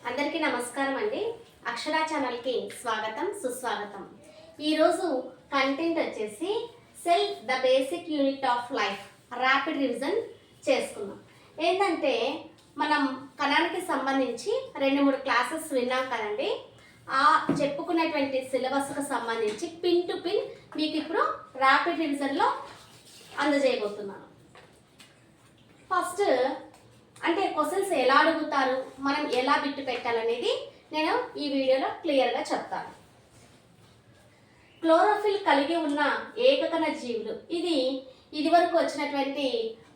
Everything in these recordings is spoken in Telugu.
అందరికీ నమస్కారం అండి. అక్షర ఛానల్కి స్వాగతం సుస్వాగతం. ఈరోజు కంటెంట్ వచ్చేసి cell the basic unit of life rapid revision చేసుకున్నాం. ఏంటంటే మనం కణానికి సంబంధించి 2-3 క్లాసెస్ విన్నాం కదండి. ఆ చెప్పుకున్నటువంటి సిలబస్కు సంబంధించి పిన్ టు పిన్ మీకు ఇప్పుడు ర్యాపిడ్ రివిజన్లో అందజేయబోతున్నాను. ఫస్ట్ అంటే క్వశ్చన్స్ ఎలా అడుగుతారు, మనం ఎలా బిట్టు పెట్టాలనేది నేను ఈ వీడియోలో క్లియర్గా చెప్తాను. క్లోరోఫిల్ కలిగి ఉన్న ఏకకణ జీవులు, ఇది వరకు వచ్చినటువంటి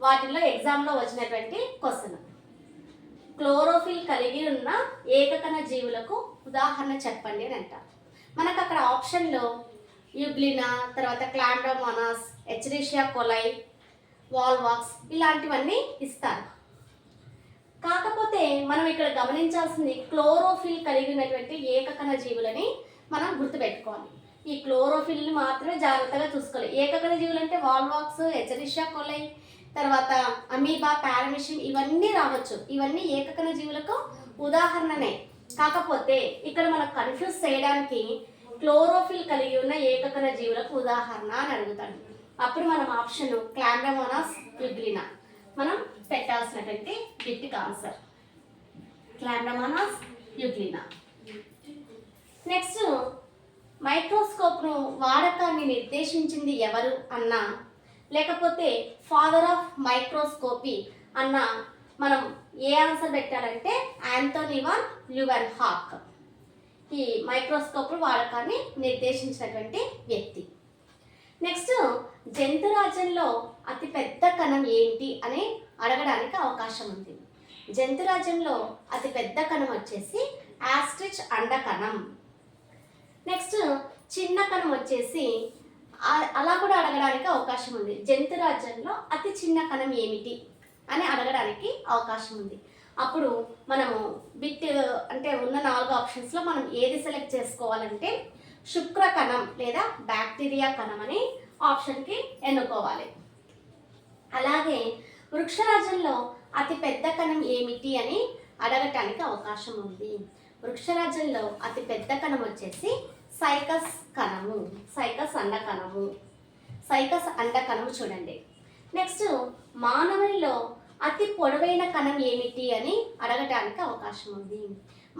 వాటిల్లో ఎగ్జామ్లో వచ్చినటువంటి క్వశ్చన్. క్లోరోఫిల్ కలిగి ఉన్న ఏకకణ జీవులకు ఉదాహరణ చెప్పండి అని అంటారు. మనకు అక్కడ ఆప్షన్లో యుగ్లినా, తర్వాత క్లాండ్రోమోనాస్, ఎచ్రిషియా కొలై, వాల్వాక్స్ ఇలాంటివన్నీ ఇస్తారు. కాకపోతే మనం ఇక్కడ గమనించాల్సింది క్లోరోఫిల్ కలిగి ఉన్నటువంటి ఏకకణ జీవులని మనం గుర్తుపెట్టుకోవాలి. ఈ క్లోరోఫిల్ని మాత్రమే జాగ్రత్తగా చూసుకోవాలి. ఏకకణ జీవులు అంటే వాల్వాక్స్, ఎచరిషియా కొలై, తర్వాత అమీబా, పారామిషన్ ఇవన్నీ రావచ్చు. ఇవన్నీ ఏకకణ జీవులకు ఉదాహరణనే. కాకపోతే ఇక్కడ మనం కన్ఫ్యూజ్ చేయడానికి క్లోరోఫిల్ కలిగి ఉన్న ఏకకణ జీవులకు ఉదాహరణ అని అడుగుతాడు. అప్పుడు మనం ఆప్షన్ క్లాండ్రోమోనాస్, యుగ్లినా మనం పెట్టాల్సినటువంటి బిట్కి ఆన్సర్ క్లాండ్రోమోనాస్, యుగ్లినా. నెక్స్ట్ మైక్రోస్కోప్ను వాడకాన్ని నిర్దేశించింది ఎవరు అన్నా, లేకపోతే ఫాదర్ ఆఫ్ మైక్రోస్కోపీ అన్న మనం ఏ ఆన్సర్ పెట్టాలంటే ఆంటోనీ వాన్ ల్యూవెన్హాక్, ఈ మైక్రోస్కోప్ వాడకాన్ని నిర్దేశించినటువంటి వ్యక్తి. నెక్స్ట్ జంతురాజ్యంలో అతిపెద్ద కణం ఏంటి అని అడగడానికి అవకాశం ఉంది. జంతురాజ్యంలో అతిపెద్ద కణం వచ్చేసి ఆస్ట్రిచ్ అండకణం. నెక్స్ట్ చిన్న కణం వచ్చేసి అలా కూడా అడగడానికి అవకాశం ఉంది. జంతురాజ్యంలో అతి చిన్న కణం ఏమిటి అని అడగడానికి అవకాశం ఉంది. అప్పుడు మనము బిట్ అంటే ఉన్న 4 ఆప్షన్స్లో మనం ఏది సెలెక్ట్ చేసుకోవాలంటే శుక్రకణం లేదా బ్యాక్టీరియా కణం అని ఆప్షన్కి ఎన్నుకోవాలి. అలాగే వృక్షరాజ్యంలో అతి పెద్ద కణం ఏమిటి అని అడగటానికి అవకాశం ఉంది. వృక్షరాజ్యంలో అతి పెద్ద కణం వచ్చేసి సైకస్ కణము, సైకస్ అండకణము, సైకస్ అండకణము చూడండి. నెక్స్ట్ మానవునిలో అతి పొడవైన కణం ఏమిటి అని అడగటానికి అవకాశం ఉంది.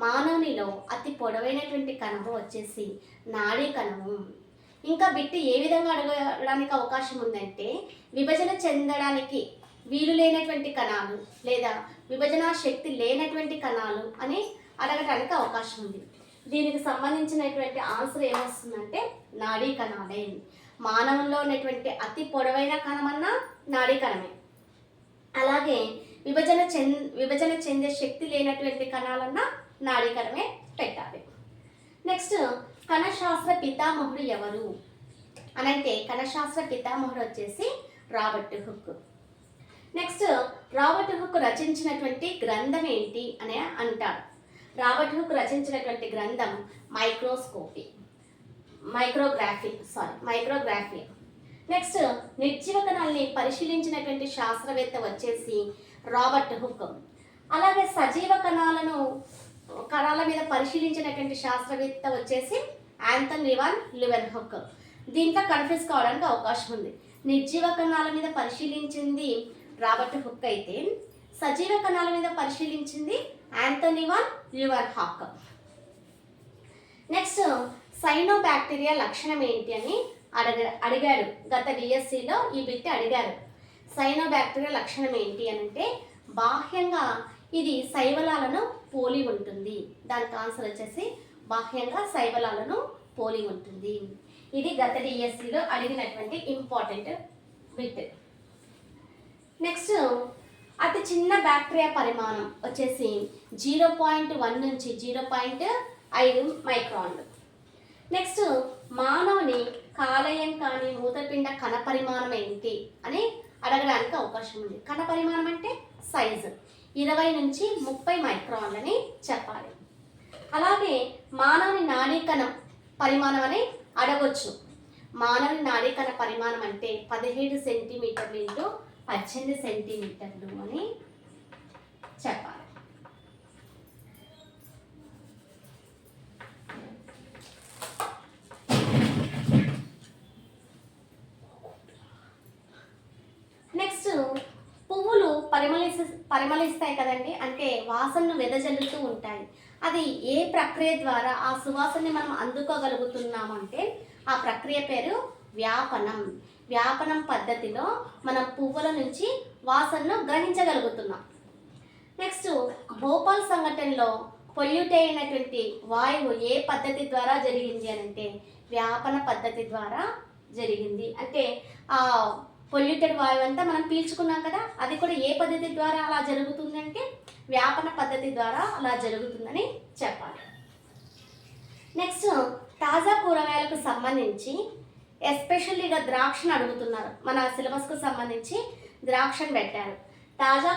మానవునిలో అతి పొడవైనటువంటి కణము వచ్చేసి నాడీ కణము. ఇంకా బిట్టి ఏ విధంగా అడగడానికి అవకాశం ఉందంటే విభజన చెందడానికి వీలు లేనటువంటి కణాలు లేదా విభజన శక్తి లేనటువంటి కణాలు అని అడగడానికి అవకాశం ఉంది. దీనికి సంబంధించినటువంటి ఆన్సర్ ఏమొస్తుందంటే నాడీ కణాలే. మానవుల్లో ఉన్నటువంటి అతి పొడవైన కణమన్నా నాడీ కణమే. అలాగే విభజన చెందే శక్తి లేనటువంటి కణాలన్నా నాడీ కణమే పెట్టాలి. నెక్స్ట్ కణశాస్త్ర పితామహుడు ఎవరు అనంటే కణశాస్త్ర పితామహుడు వచ్చేసి Robert hook. Next Robert hook రచించినటువంటి గ్రంథం ఏంటి అని అంటారు. రాబర్ట్ హుక్ రచించినటువంటి గ్రంథం మైక్రోగ్రాఫీ. నెక్స్ట్ నిర్జీవ కణాలని పరిశీలించినటువంటి శాస్త్రవేత్త వచ్చేసి రాబర్ట్ హుక్. అలాగే సజీవ కణాల మీద పరిశీలించినటువంటి శాస్త్రవేత్త వచ్చేసి ఆంటోనీ వాన్ ల్యూవెన్హాక్. దీంట్లో కన్ఫ్యూజ్ కావడానికి అవకాశం ఉంది. నిర్జీవ కణాల మీద పరిశీలించింది రాబర్ట్ హుక్ అయితే సజీవ కణాల మీద పరిశీలించింది ఆంటోనీ వాన్ ల్యూవెన్హాక్. నెక్స్ట్ సైనోబాక్టీరియా లక్షణం ఏంటి అని అడిగాడు. గత డిఎస్సిలో ఈ బిట్ అడిగారు. సైనోబాక్టీరియా లక్షణం ఏంటి అని అంటే బాహ్యంగా ఇది శైవలాలను పోలి ఉంటుంది. దానికి ఆన్సర్ వచ్చేసి బాహ్యంగా శైవలాలను పోలి ఉంటుంది. ఇది గత డిఎస్సిలో అడిగినటువంటి ఇంపార్టెంట్ బిట్. నెక్స్ట్ అతి చిన్న బ్యాక్టీరియా పరిమాణం వచ్చేసి 0.1 నుంచి 0.5 మైక్రాన్లు. నెక్స్ట్ మానవుని కాలేయం కానీ మూత్రపిండ కణ పరిమాణం ఏంటి అని అడగడానికి అవకాశం ఉంది. కణ పరిమాణం అంటే సైజు 20 నుంచి 30 మైక్రాన్లని చెప్పాలి. అలాగే మానవుని నాడీ కణం పరిమాణం అని అడగొచ్చు. మానవుని నాడీ కణ పరిమాణం అంటే 17 సెంటీమీటర్లు ఇంటూ 18 సెంటీమీటర్లు అని చెప్పాలి. పరిమళిస్తాయి కదండి, అంటే వాసనను వెదజల్లుతూ ఉంటాయి. అది ఏ ప్రక్రియ ద్వారా ఆ సువాసనని మనం అందుకోగలుగుతున్నామంటే ఆ ప్రక్రియ పేరు వ్యాపనం. వ్యాపనం పద్ధతిలో మనం పువ్వుల నుంచి వాసనను గ్రహించగలుగుతున్నాం. నెక్స్ట్, భోపాల్ సంఘటనలో పొల్యూట్ అయినటువంటి వాయువు ఏ పద్ధతి ద్వారా జరిగింది అని అంటే వ్యాపన పద్ధతి ద్వారా జరిగింది. అంటే ఆ పొల్యూటెడ్ వాయువు అంతా మనం పీల్చుకున్నాం కదా, అది కూడా ఏ పద్ధతి ద్వారా అలా జరుగుతుంది అంటే వ్యాపన పద్ధతి ద్వారా అలా జరుగుతుందని చెప్పాలి. నెక్స్ట్, తాజా కూరగాయలకు సంబంధించి ఎస్పెషల్లీగా ద్రాక్షను అడుగుతున్నారు. మన సిలబస్కు సంబంధించి ద్రాక్షను పెట్టారు. తాజా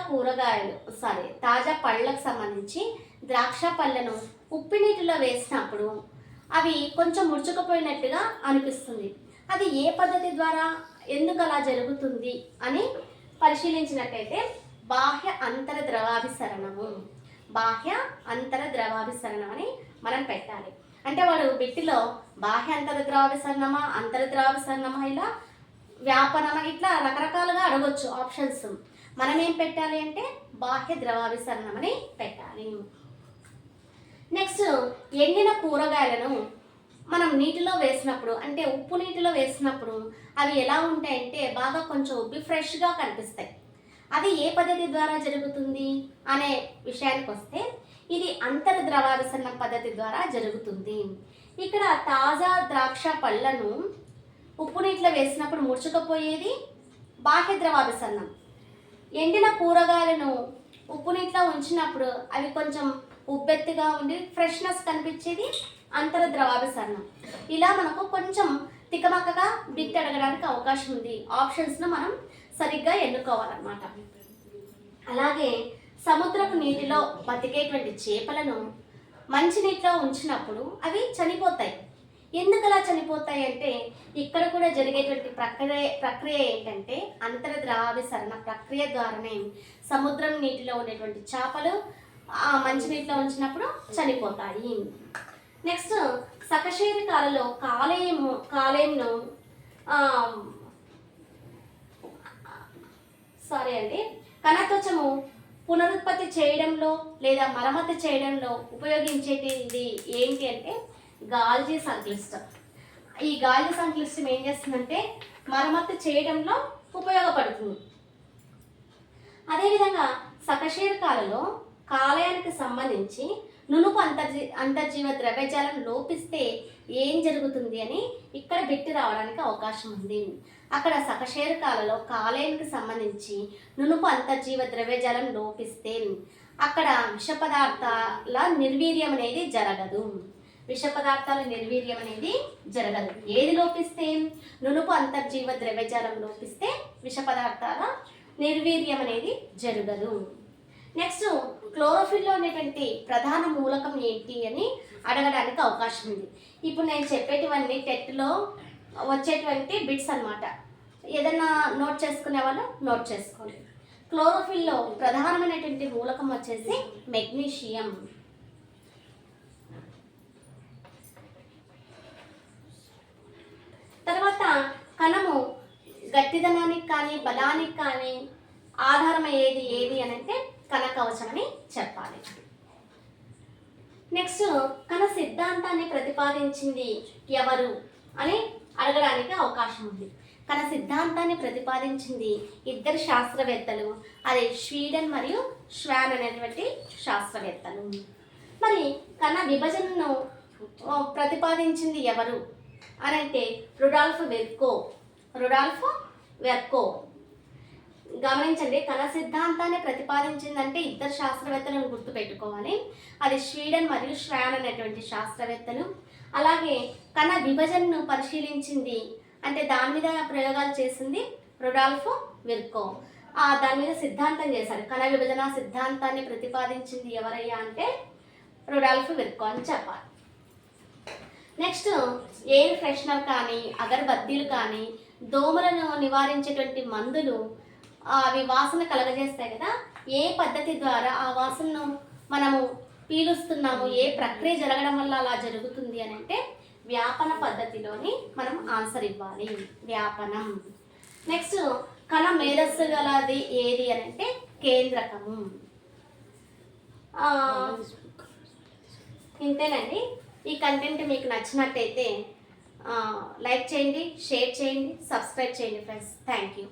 పళ్ళకు సంబంధించి ద్రాక్ష పళ్ళను ఉప్పు నీటిలో వేసినప్పుడు అవి కొంచెం ముడుచుకుపోయినట్టుగా అనిపిస్తుంది. అది ఏ పద్ధతి ద్వారా ఎందుకు అలా జరుగుతుంది అని పరిశీలించినట్టయితే బాహ్య అంతర ద్రవాభిసరణము అని మనం పెట్టాలి. అంటే వాడు బిట్టిలో బాహ్య అంతర ద్రవాభిసరణమా, అంతర ద్రవాభిసరణమా, ఇలా వ్యాపనమా, ఇట్లా రకరకాలుగా అడగొచ్చు ఆప్షన్స్. మనం ఏం పెట్టాలి అంటే బాహ్య ద్రవాభిసరణం అని పెట్టాలి. నెక్స్ట్, ఎండిన కూరగాయలను మనం నీటిలో వేసినప్పుడు, అంటే ఉప్పు నీటిలో వేసినప్పుడు అవి ఎలా ఉంటాయంటే బాగా కొంచెం ఉబ్బి ఫ్రెష్గా కనిపిస్తాయి. అది ఏ పద్ధతి ద్వారా జరుగుతుంది అనే విషయానికి వస్తే ఇది అంతర ద్రవాభిసరణ పద్ధతి ద్వారా జరుగుతుంది. ఇక్కడ తాజా ద్రాక్ష పళ్ళను ఉప్పు నీటిలో వేసినప్పుడు ముడుచుకుపోయేది బాహ్య ద్రవాభిసరణం. ఎండిన కూరగాయలను ఉప్పు నీటిలో ఉంచినప్పుడు అవి కొంచెం ఉబ్బెత్తుగా ఉండి ఫ్రెష్నెస్ కనిపించేది అంతర ద్రవాభిసరణం. ఇలా మనకు కొంచెం తికమకగా బిట్ అడగడానికి అవకాశం ఉంది. ఆప్షన్స్ను మనం సరిగ్గా ఎన్నుకోవాలన్నమాట. అలాగే సముద్రపు నీటిలో బతికేటువంటి చేపలను మంచినీటిలో ఉంచినప్పుడు అవి చనిపోతాయి. ఎందుకు అలా చనిపోతాయి అంటే ఇక్కడ కూడా జరిగేటువంటి ప్రక్రియ ఏంటంటే అంతర ద్రవాభిసరణ ప్రక్రియ ద్వారానే సముద్రం నీటిలో ఉండేటువంటి చేపలు మంచినీటిలో ఉంచినప్పుడు చనిపోతాయి. నెక్స్ట్, సకశేరుకాలలో కాలేయంను కణత్వచము పునరుత్పత్తి చేయడంలో లేదా మరమ్మతు చేయడంలో ఉపయోగించేది ఏంటి అంటే గాల్జీ సంక్లిష్టం. ఈ గాల్జీ సంక్లిష్టం ఏం చేస్తుందంటే మరమ్మతు చేయడంలో ఉపయోగపడుతుంది. అదేవిధంగా సకశేరుకాలలో కాలేయానికి సంబంధించి నునుపు అంతర్జీవ ద్రవ్యజాలం లోపిస్తే ఏం జరుగుతుంది అని ఇక్కడ బిట్టి రావడానికి అవకాశం ఉంది. అక్కడ సకశేరుకాలలో కాలేయానికి సంబంధించి నునుపు అంతర్జీవ ద్రవ్యజాలం లోపిస్తే అక్కడ విష పదార్థాల నిర్వీర్యం అనేది జరగదు. ఏది లోపిస్తే? నునుపు అంతర్జీవ ద్రవ్యజాలం లోపిస్తే విష పదార్థాల నిర్వీర్యం అనేది జరగదు. నెక్స్ట్, క్లోరోఫిల్లో ఉండేటువంటి ప్రధాన మూలకం ఏంటి అని అడగడానికి అవకాశం ఉంది. ఇప్పుడు నేను చెప్పేటివన్నీ టెట్లో వచ్చేటువంటి బిట్స్ అన్నమాట. ఏదైనా నోట్ చేసుకునే వాళ్ళు నోట్ చేసుకోండి. క్లోరోఫిల్లో ప్రధానమైనటువంటి మూలకం వచ్చేసి మెగ్నీషియం. తర్వాత కణము గట్టిదనానికి కానీ బలానికి కానీ ఆధారమయ్యేది ఏది అని అంటే కణ కవచం అని చెప్పాలి. నెక్స్ట్, కణ సిద్ధాంతాన్ని ప్రతిపాదించింది ఎవరు అని అడగడానికి అవకాశం ఉంది. కణ సిద్ధాంతాన్ని ప్రతిపాదించింది ఇద్దరు శాస్త్రవేత్తలు, అదే స్వీడన్ మరియు శ్వాన్ అనేటువంటి శాస్త్రవేత్తలు. మరి కణ విభజనను ప్రతిపాదించింది ఎవరు అని అంటే రుడాల్ఫ్ వెర్కో. గమనించండి, కణ సిద్ధాంతాన్ని ప్రతిపాదించిందంటే ఇద్దరు శాస్త్రవేత్తలను గుర్తుపెట్టుకోవాలి. అది స్వీడన్ మరియు శ్వాన్ అనేటువంటి శాస్త్రవేత్తలు. అలాగే కణ విభజనను పరిశీలించింది అంటే దాని మీద ప్రయోగాలు చేసింది రుడాల్ఫ్ వెర్కో. దాని మీద సిద్ధాంతం చేశారు. కణ విభజన సిద్ధాంతాన్ని ప్రతిపాదించింది ఎవరయ్యా అంటే రుడాల్ఫ్ వెర్కో అని చెప్పాలి. నెక్స్ట్, ఎయిర్ ఫ్రెషనర్ కానీ అగరబత్తీలు కానీ దోమలను నివారించేటువంటి మందులు అవి వాసన కలగజేస్తాయి కదా, ఏ పద్ధతి ద్వారా ఆ వాసనను మనము పీలుస్తున్నాము, ఏ ప్రక్రియ జరగడం వల్ల అలా జరుగుతుంది అని అంటే వ్యాపన పద్ధతిలోని మనం ఆన్సర్ ఇవ్వాలి, వ్యాపనం. నెక్స్ట్, కణ మేధస్సు గలది ఏది అని అంటే కేంద్రకము. ఇంతేనండి. ఈ కంటెంట్ మీకు నచ్చినట్టయితే లైక్ చేయండి, షేర్ చేయండి, సబ్స్క్రైబ్ చేయండి ఫ్రెండ్స్. Thank you.